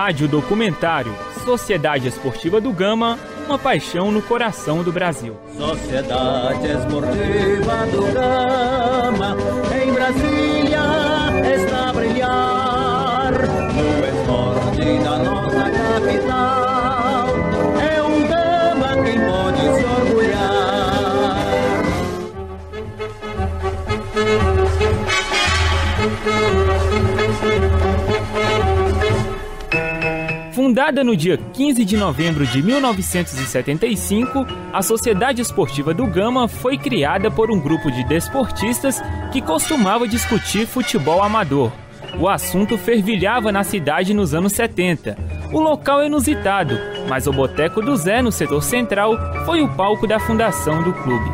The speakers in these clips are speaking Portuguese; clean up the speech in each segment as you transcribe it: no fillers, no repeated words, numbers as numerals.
rádio documentário Sociedade Esportiva do Gama, uma paixão no coração do Brasil. Sociedade Esportiva do Gama, em Brasília está a brilhar, no esporte da nossa capital, é um Gama quem pode se orgulhar. Fundada no dia 15 de novembro de 1975, a Sociedade Esportiva do Gama foi criada por um grupo de desportistas que costumava discutir futebol amador. O assunto fervilhava na cidade nos anos 70. O local é inusitado, mas o Boteco do Zé, no setor central, foi o palco da fundação do clube.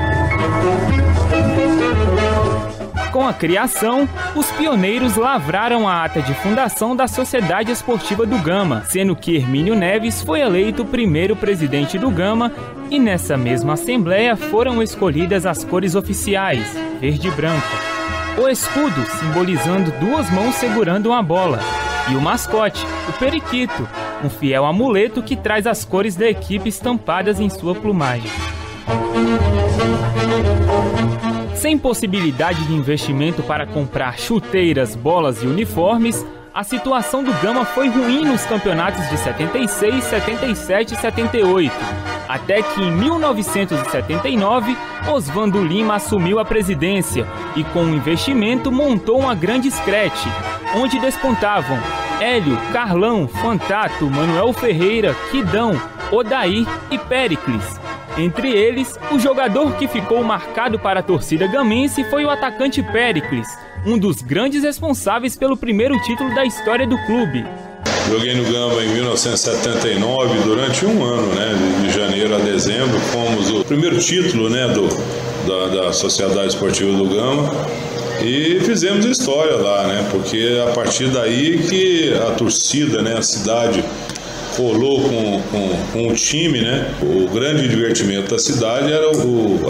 Com a criação, os pioneiros lavraram a ata de fundação da Sociedade Esportiva do Gama, sendo que Hermínio Neves foi eleito o primeiro presidente do Gama e nessa mesma assembleia foram escolhidas as cores oficiais, verde e branco. O escudo, simbolizando duas mãos segurando uma bola, e o mascote, o periquito, um fiel amuleto que traz as cores da equipe estampadas em sua plumagem. Sem possibilidade de investimento para comprar chuteiras, bolas e uniformes, a situação do Gama foi ruim nos campeonatos de 76, 77 e 78, até que em 1979, Oswando Lima assumiu a presidência e com o investimento montou uma grande escrete, onde despontavam Hélio, Carlão, Fantato, Manuel Ferreira, Quidão, Odair e Péricles. Entre eles, o jogador que ficou marcado para a torcida gamense foi o atacante Péricles, um dos grandes responsáveis pelo primeiro título da história do clube. Joguei no Gama em 1979, durante um ano, de janeiro a dezembro, fomos o primeiro título da Sociedade Esportiva do Gama e fizemos história lá, porque a partir daí que a torcida, a cidade colou com o time, O grande divertimento da cidade era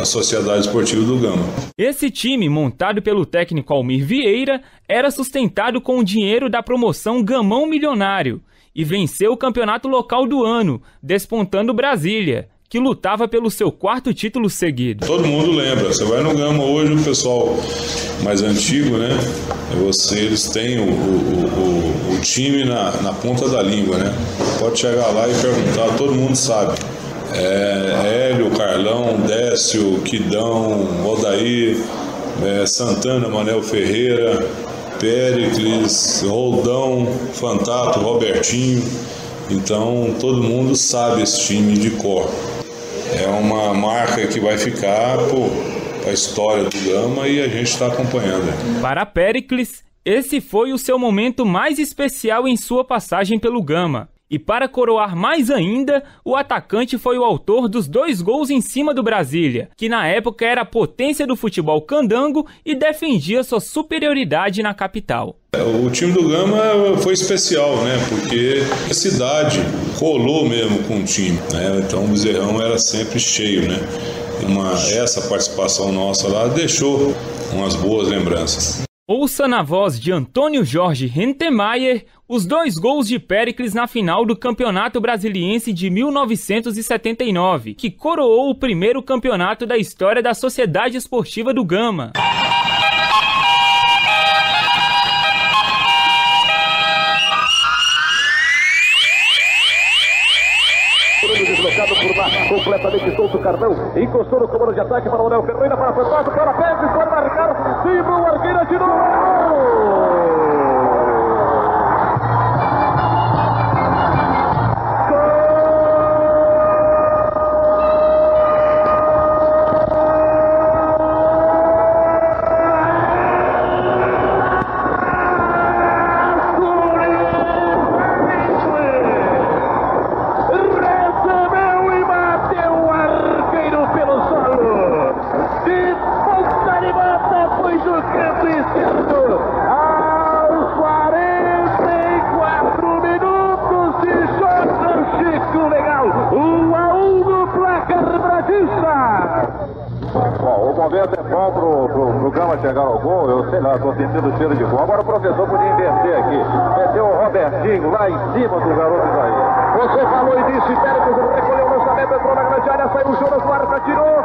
a Sociedade Esportiva do Gama. Esse time, montado pelo técnico Almir Vieira, era sustentado com o dinheiro da promoção Gamão Milionário e venceu o campeonato local do ano, despontando Brasília, que lutava pelo seu quarto título seguido. Todo mundo lembra, você vai no Gama hoje, o pessoal mais antigo, eles têm o time na ponta da língua, Pode chegar lá e perguntar, todo mundo sabe. Hélio, Carlão, Décio, Quidão, Odair, Santana, Manuel Ferreira, Péricles, Roldão, Fantato, Robertinho. Então todo mundo sabe esse time de cor. É uma marca que vai ficar a história do Gama e a gente está acompanhando. Para Péricles, esse foi o seu momento mais especial em sua passagem pelo Gama. E para coroar mais ainda, o atacante foi o autor dos 2 gols em cima do Brasília, que na época era a potência do futebol candango e defendia sua superioridade na capital. O time do Gama foi especial, porque a cidade colou mesmo com o time, Então o Bezerrão era sempre cheio, Essa participação nossa lá deixou umas boas lembranças. Ouça na voz de Antônio Jorge Rentemeyer os 2 gols de Péricles na final do Campeonato Brasiliense de 1979, que coroou o primeiro campeonato da história da Sociedade Esportiva do Gama. Deslocado por lá, completamente solto o Carlão, encostou no comando de ataque para o Manuel Ferreira, para Fantato, para Pérez, para marcar, sim, o Argueira atirou! Foi do canto esquerdo. O momento é bom pro Gama chegar ao gol. Eu sei lá, tô sentindo cheiro de gol. Agora o professor podia inverter aqui. Meteu o Robertinho lá em cima do garoto daí. Você falou e disse, Pérez recolheu o lançamento, entrou na grande área, saiu o Jonas Marca, tirou.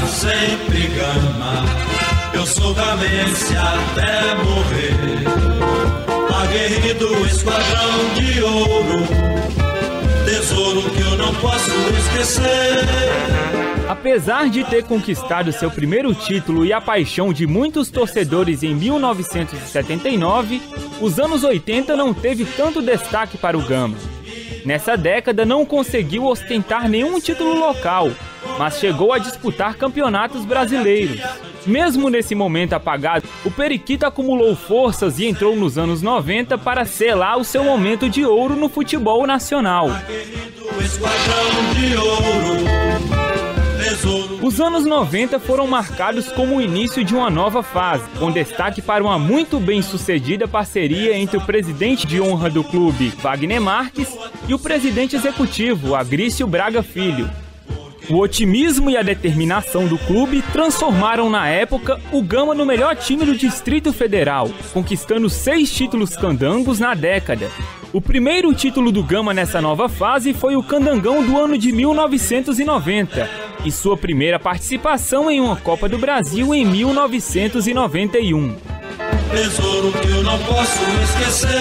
Sempre Gama, eu sou gamense até morrer. Aguerrido esquadrão de ouro, tesouro que eu não posso esquecer. Apesar de ter conquistado seu primeiro título e a paixão de muitos torcedores em 1979, os anos 80 não teve tanto destaque para o Gama. Nessa década não conseguiu ostentar nenhum título local, mas chegou a disputar campeonatos brasileiros. Mesmo nesse momento apagado, o Periquito acumulou forças e entrou nos anos 90 para selar o seu momento de ouro no futebol nacional. Os anos 90 foram marcados como o início de uma nova fase, com destaque para uma muito bem-sucedida parceria entre o presidente de honra do clube, Wagner Marques, e o presidente executivo, Agrício Braga Filho. O otimismo e a determinação do clube transformaram na época o Gama no melhor time do Distrito Federal, conquistando 6 títulos candangos na década. O primeiro título do Gama nessa nova fase foi o Candangão do ano de 1990 e sua primeira participação em uma Copa do Brasil em 1991. Tesouro que eu não posso esquecer.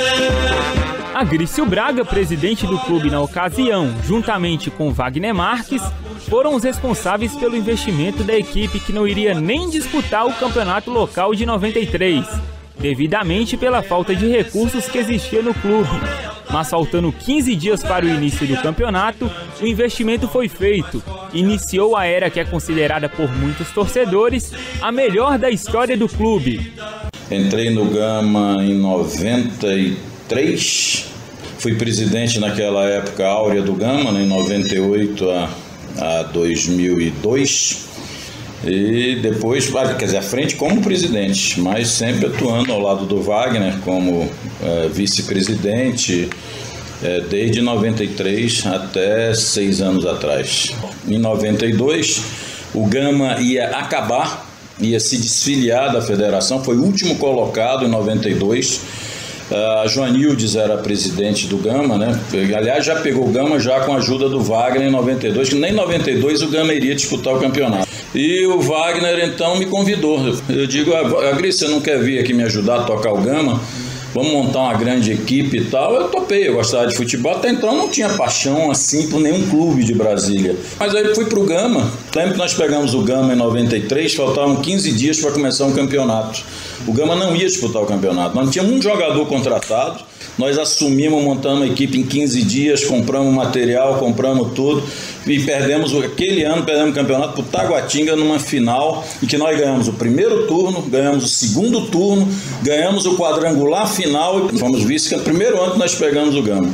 Agrício Braga, presidente do clube na ocasião, juntamente com Wagner Marques, foram os responsáveis pelo investimento da equipe que não iria nem disputar o campeonato local de 93, devidamente pela falta de recursos que existia no clube. Mas faltando 15 dias para o início do campeonato, o investimento foi feito. Iniciou a era que é considerada por muitos torcedores a melhor da história do clube. Entrei no Gama em 93, fui presidente naquela época áurea do Gama, né, em 98 a 2002, e depois, quer dizer, à frente como presidente, mas sempre atuando ao lado do Wagner como vice-presidente, desde 93 até 6 anos atrás. Em 92, o Gama ia acabar, ia se desfiliar da federação, foi o último colocado em 92. A Joanildes era presidente do Gama, né? Aliás, já pegou o Gama já com a ajuda do Wagner em 92, que nem em 92 o Gama iria disputar o campeonato. E o Wagner então me convidou. Eu digo, Agrício, você não quer vir aqui me ajudar a tocar o Gama? Vamos montar uma grande equipe e tal. Eu topei, eu gostava de futebol, até então eu não tinha paixão assim por nenhum clube de Brasília. Mas aí eu fui pro Gama, lembro que nós pegamos o Gama em 93, faltavam 15 dias para começar um campeonato. O Gama não ia disputar o campeonato, nós não tínhamos um jogador contratado, nós assumimos, montamos a equipe em 15 dias, compramos material, compramos tudo e aquele ano perdemos o campeonato pro Taguatinga numa final em que nós ganhamos o primeiro turno, ganhamos o segundo turno, ganhamos o quadrangular final e fomos vice, que é o primeiro ano que nós pegamos o Gama.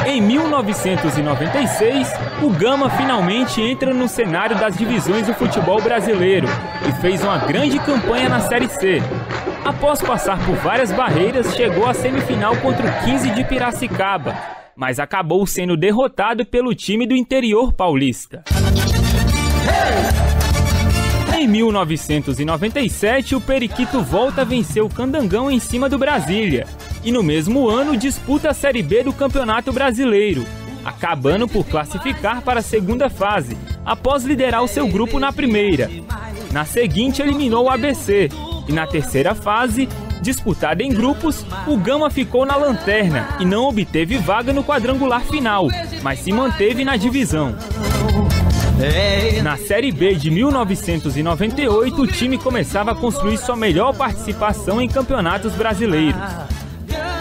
Em 1996, o Gama finalmente entra no cenário das divisões do futebol brasileiro e fez uma grande campanha na Série C. Após passar por várias barreiras, chegou à semifinal contra o 15 de Piracicaba, mas acabou sendo derrotado pelo time do interior paulista. Em 1997, o Periquito volta a vencer o Candangão em cima do Brasília e no mesmo ano disputa a Série B do Campeonato Brasileiro, acabando por classificar para a segunda fase, após liderar o seu grupo na primeira. Na seguinte, eliminou o ABC e na terceira fase Disputada em grupos, o Gama ficou na lanterna e não obteve vaga no quadrangular final, mas se manteve na divisão. Na Série B de 1998, o time começava a construir sua melhor participação em campeonatos brasileiros.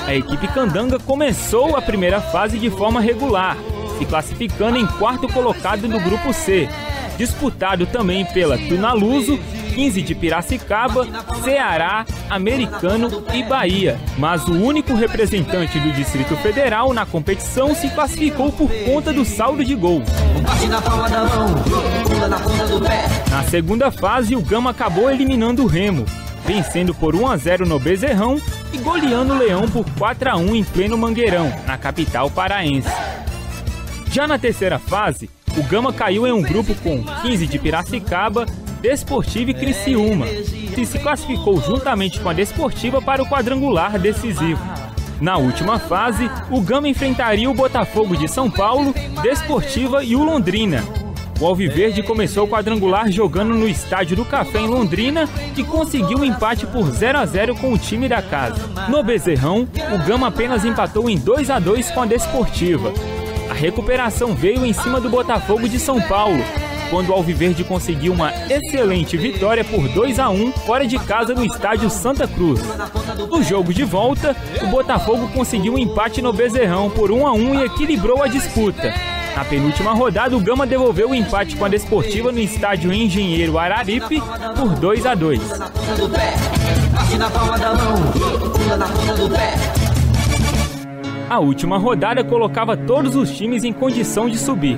A equipe candanga começou a primeira fase de forma regular, se classificando em quarto colocado no Grupo C, disputado também pela Tunaluso, 15 de Piracicaba, Ceará, Americano e Bahia. Mas o único representante do Distrito Federal na competição se classificou por conta do saldo de gols. Na segunda fase, o Gama acabou eliminando o Remo, vencendo por 1-0 no Bezerrão e goleando o Leão por 4-1 em pleno Mangueirão, na capital paraense. Já na terceira fase, o Gama caiu em um grupo com 15 de Piracicaba, Desportiva e Criciúma, e se classificou juntamente com a Desportiva para o quadrangular decisivo. Na última fase, o Gama enfrentaria o Botafogo de São Paulo, Desportiva e o Londrina. O Alviverde começou o quadrangular jogando no Estádio do Café em Londrina e conseguiu um empate por 0-0 com o time da casa. No Bezerrão, o Gama apenas empatou em 2-2 com a Desportiva. A recuperação veio em cima do Botafogo de São Paulo, quando o Alviverde conseguiu uma excelente vitória por 2-1 fora de casa no estádio Santa Cruz. No jogo de volta, o Botafogo conseguiu um empate no Bezerrão por 1-1 e equilibrou a disputa. Na penúltima rodada, o Gama devolveu o empate com a Desportiva no estádio Engenheiro Araripe por 2-2. A última rodada colocava todos os times em condição de subir.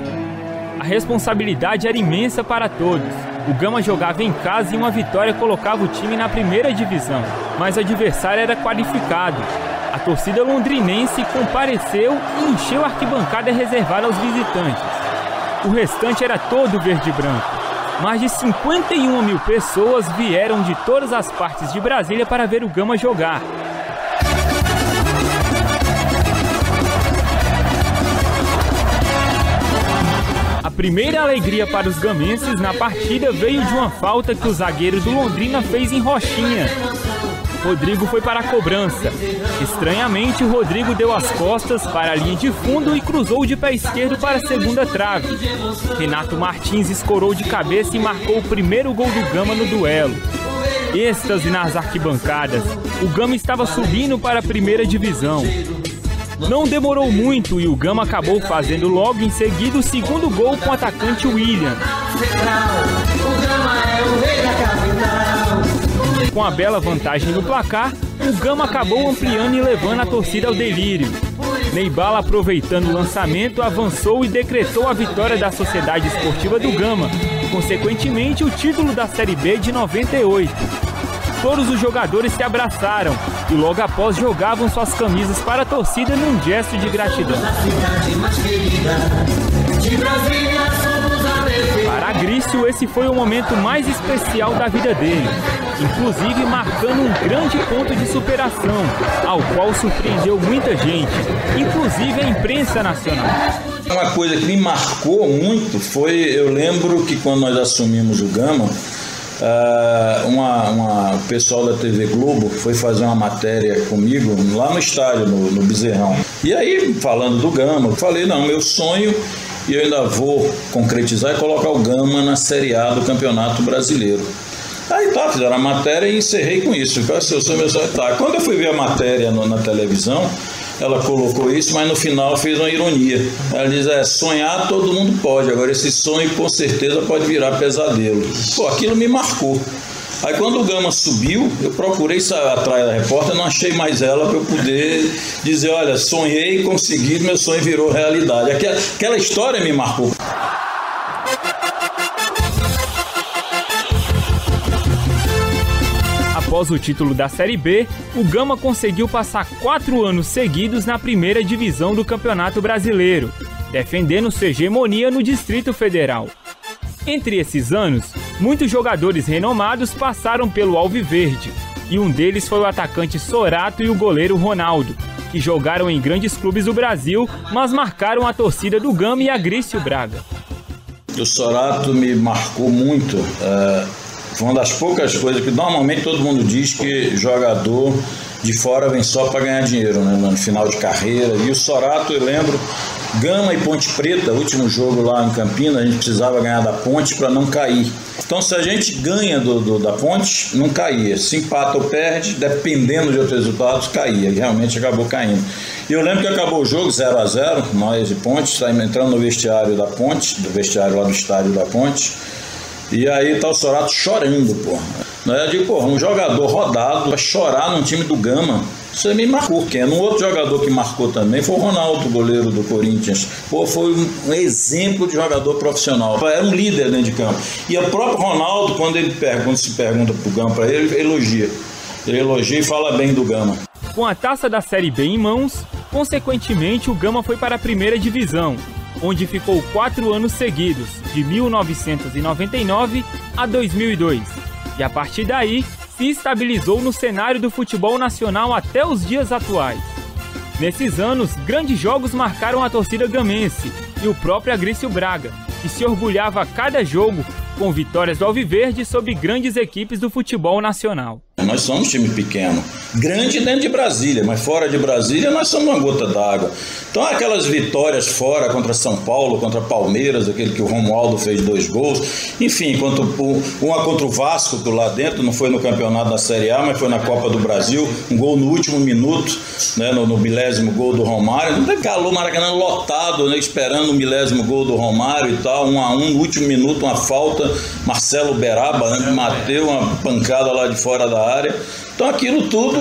A responsabilidade era imensa para todos. O Gama jogava em casa e uma vitória colocava o time na primeira divisão, mas o adversário era qualificado. A torcida londrinense compareceu e encheu a arquibancada reservada aos visitantes. O restante era todo verde e branco. Mais de 51 mil pessoas vieram de todas as partes de Brasília para ver o Gama jogar. A primeira alegria para os gamenses na partida veio de uma falta que o zagueiro do Londrina fez em Rochinha. Rodrigo foi para a cobrança. Estranhamente, o Rodrigo deu as costas para a linha de fundo e cruzou de pé esquerdo para a segunda trave. Renato Martins escorou de cabeça e marcou o primeiro gol do Gama no duelo. Êxtase nas arquibancadas. O Gama estava subindo para a primeira divisão. Não demorou muito e o Gama acabou fazendo logo em seguida o segundo gol com o atacante William. Com a bela vantagem no placar, o Gama acabou ampliando e levando a torcida ao delírio. Neibala, aproveitando o lançamento, avançou e decretou a vitória da Sociedade Esportiva do Gama, consequentemente o título da Série B de 98. Todos os jogadores se abraçaram e logo após jogavam suas camisas para a torcida num gesto de gratidão. Para Agrício, esse foi o momento mais especial da vida dele, inclusive marcando um grande ponto de superação, ao qual surpreendeu muita gente, inclusive a imprensa nacional. Uma coisa que me marcou muito foi, eu lembro que quando nós assumimos o Gama, o pessoal da TV Globo foi fazer uma matéria comigo lá no estádio, no Bezerrão. E aí, falando do Gama, eu falei, não, meu sonho, e eu ainda vou concretizar, é colocar o Gama na Série A do Campeonato Brasileiro. Aí tá, fizeram a matéria e encerrei com isso. Meu sonho, tá. Quando eu fui ver a matéria na televisão, ela colocou isso, mas no final fez uma ironia. Ela diz, sonhar todo mundo pode, agora esse sonho com certeza pode virar pesadelo. Pô, aquilo me marcou. Aí quando o Gama subiu, eu procurei atrás da repórter, não achei mais ela para eu poder dizer, olha, sonhei, consegui, meu sonho virou realidade. Aquela história me marcou. Após o título da Série B, o Gama conseguiu passar 4 anos seguidos na primeira divisão do Campeonato Brasileiro, defendendo sua hegemonia no Distrito Federal. Entre esses anos, muitos jogadores renomados passaram pelo Alviverde, e um deles foi o atacante Sorato e o goleiro Ronaldo, que jogaram em grandes clubes do Brasil, mas marcaram a torcida do Gama e Agrício Braga. O Sorato me marcou muito. Foi uma das poucas coisas que normalmente todo mundo diz que jogador de fora vem só para ganhar dinheiro, né, no final de carreira. E o Sorato, eu lembro, Gama e Ponte Preta, último jogo lá em Campinas, a gente precisava ganhar da Ponte para não cair. Então, se a gente ganha da Ponte, não caía. Se empata ou perde, dependendo de outros resultados, caía. E realmente acabou caindo. E eu lembro que acabou o jogo 0-0, nós e Ponte, saímos entrando no vestiário da Ponte, do vestiário lá do estádio da Ponte. E aí tá o Sorato chorando, porra. Eu digo, porra, um jogador rodado vai chorar num time do Gama. Isso me marcou. Um outro jogador que marcou também foi o Ronaldo, goleiro do Corinthians. Pô, foi um exemplo de jogador profissional. Era um líder dentro de campo. E o próprio Ronaldo, quando se pergunta pro Gama para ele elogia. Ele elogia e fala bem do Gama. Com a taça da Série B em mãos, consequentemente o Gama foi para a primeira divisão, onde ficou 4 anos seguidos, de 1999 a 2002. E a partir daí, se estabilizou no cenário do futebol nacional até os dias atuais. Nesses anos, grandes jogos marcaram a torcida gamense e o próprio Agrício Braga, que se orgulhava a cada jogo com vitórias do Alviverde sobre grandes equipes do futebol nacional. Nós somos um time pequeno, grande dentro de Brasília, mas fora de Brasília nós somos uma gota d'água. Então aquelas vitórias fora contra São Paulo, contra Palmeiras, aquele que o Romualdo fez 2 gols, enfim, uma contra o Vasco, que lá dentro não foi no campeonato da Série A, mas foi na Copa do Brasil, um gol no último minuto, né, no milésimo gol do Romário. Não tem calor, Maracanã lotado, né, esperando o milésimo gol do Romário e tal, 1-1, no último minuto, uma falta, Marcelo Beraba, né, bateu uma pancada lá de fora da área. Então aquilo tudo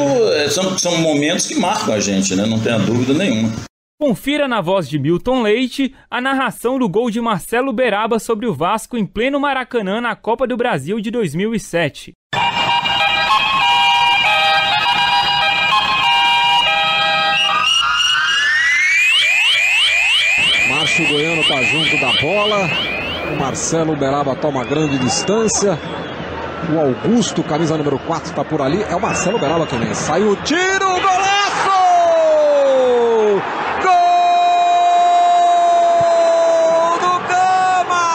são momentos que marcam a gente, né? Não tenha dúvida nenhuma. Confira na voz de Milton Leite a narração do gol de Marcelo Beraba sobre o Vasco em pleno Maracanã na Copa do Brasil de 2007. Márcio Goiano tá junto da bola. O Marcelo Beraba toma grande distância. O Augusto, camisa número 4, está por ali. É o Marcelo Beraba que vem. Saiu o tiro, golaço! Gol do Gama!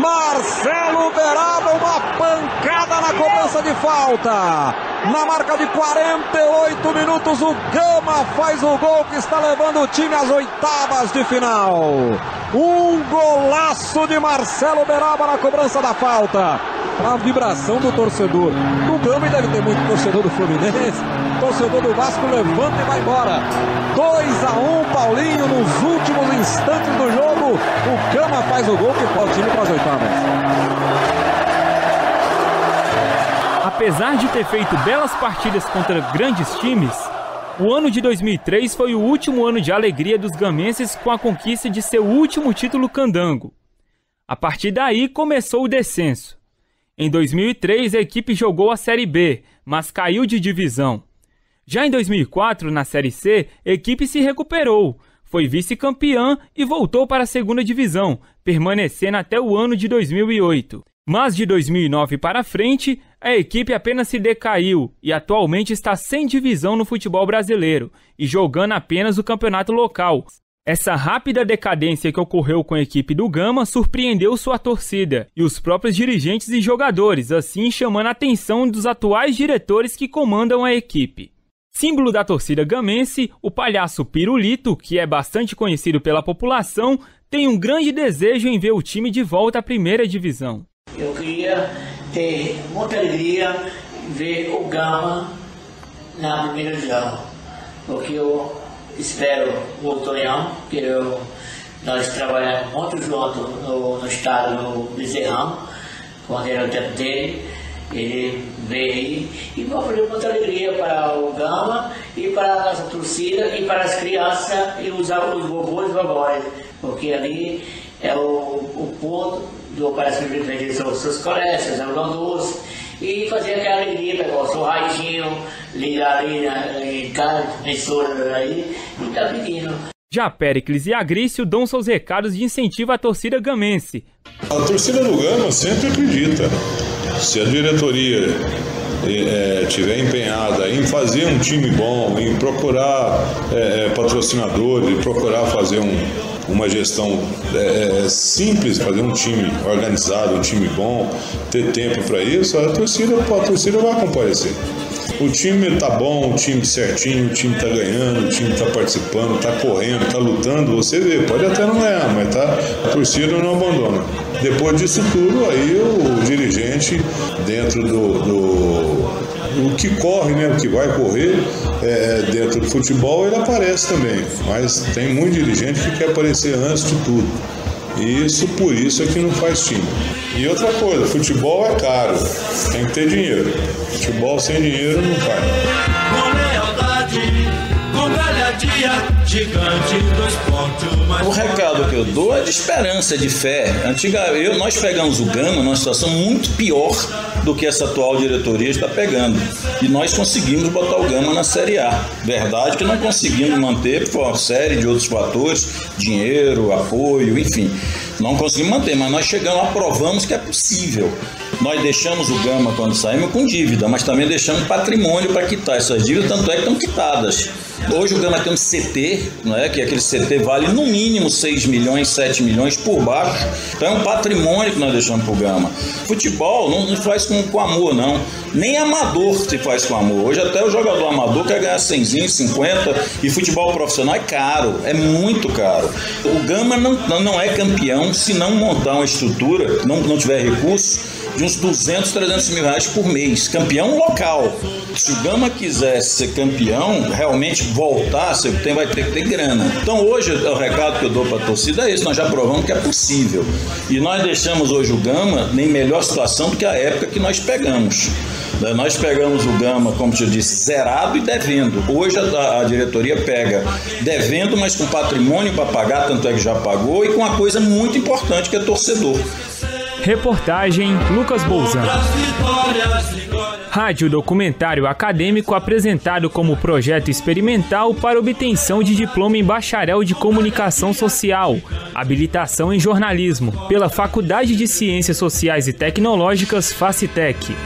Marcelo Beraba, uma pancada na cobrança de falta. Na marca de 48 minutos, o Gama faz o gol que está levando o time às oitavas de final. Um golaço de Marcelo Beraba na cobrança da falta. A vibração do torcedor do Gama, e deve ter muito torcedor do Fluminense. Torcedor do Vasco levanta e vai embora. 2-1, Paulinho, nos últimos instantes do jogo. O Gama faz o gol que pode o time para as oitavas. Apesar de ter feito belas partidas contra grandes times, o ano de 2003 foi o último ano de alegria dos gamenses com a conquista de seu último título candango. A partir daí começou o descenso. Em 2003 a equipe jogou a Série B, mas caiu de divisão. Já em 2004, na Série C, a equipe se recuperou, foi vice-campeã e voltou para a segunda divisão, permanecendo até o ano de 2008. Mas de 2009 para frente, a equipe apenas se decaiu e atualmente está sem divisão no futebol brasileiro e jogando apenas o campeonato local. Essa rápida decadência que ocorreu com a equipe do Gama surpreendeu sua torcida e os próprios dirigentes e jogadores, assim chamando a atenção dos atuais diretores que comandam a equipe. Símbolo da torcida gamense, o palhaço Pirulito, que é bastante conhecido pela população, tem um grande desejo em ver o time de volta à primeira divisão. Eu queria ter muita alegria ver o Gama na primeira divisão, porque eu espero o Tonhão, que nós trabalhamos muito junto no estado do Bezerrão, quando era o tempo dele, ele veio e ofereceu muita alegria para o Gama e para a nossa torcida e para as crianças e os vovôs e vovós, porque ali é o ponto do Parece que vender seus colégios, algodão doce, e fazer aquela alegria, pegar o seu raitinho, ligar ali em cada emissora aí, e tá pedindo. Já Péricles e Agrício dão seus recados de incentivo à torcida gamense. A torcida do Gama sempre acredita. Se a diretoria estiver empenhada em fazer um time bom, em procurar patrocinadores, em procurar fazer uma gestão simples, fazer um time organizado, um time bom, ter tempo para isso, a torcida vai comparecer. O time tá bom, o time certinho, o time tá ganhando, o time tá participando, tá correndo, tá lutando, você vê, pode até não ganhar, mas a torcida não abandona. Depois disso tudo, aí o dirigente, dentro do que corre, né, o que vai correr dentro do futebol, ele aparece também, mas tem muito dirigente que quer aparecer antes de tudo. E por isso é que não faz time. E outra coisa, futebol é caro, tem que ter dinheiro. Futebol sem dinheiro não faz. Com lealdade, com galhardia, gigante do esporte. O recado que eu dou é de esperança, de fé. Nós pegamos o Gama numa situação muito pior do que essa atual diretoria está pegando. E nós conseguimos botar o Gama na Série A. Verdade que não conseguimos manter por uma série de outros fatores, dinheiro, apoio, enfim. Não conseguimos manter, mas nós aprovamos que é possível. Nós deixamos o Gama, quando saímos, com dívida, mas também deixamos patrimônio para quitar essas dívidas, tanto é que estão quitadas. Hoje o Gama tem um CT, né, que aquele CT vale no mínimo 6 milhões, 7 milhões por baixo. Então é um patrimônio que nós deixamos para o Gama. Futebol não faz com amor, não. Nem amador se faz com amor. Hoje até o jogador amador quer ganhar 100, 50, e futebol profissional é caro, é muito caro. O Gama não é campeão se não montar uma estrutura, não tiver recursos, de uns 200, 300 mil reais por mês. Campeão local. Se o Gama quiser ser campeão, realmente voltar, vai ter que ter grana. Então hoje o recado que eu dou para a torcida é esse, nós já provamos que é possível. E nós deixamos hoje o Gama em melhor situação do que a época que nós pegamos. Nós pegamos o Gama, como eu disse, zerado e devendo. Hoje a diretoria pega devendo, mas com patrimônio para pagar, tanto é que já pagou, e com uma coisa muito importante que é torcedor. Reportagem Lucas Bolzan. Rádio documentário acadêmico apresentado como projeto experimental para obtenção de diploma em bacharel de comunicação social, habilitação em jornalismo, pela Faculdade de Ciências Sociais e Tecnológicas Facitec.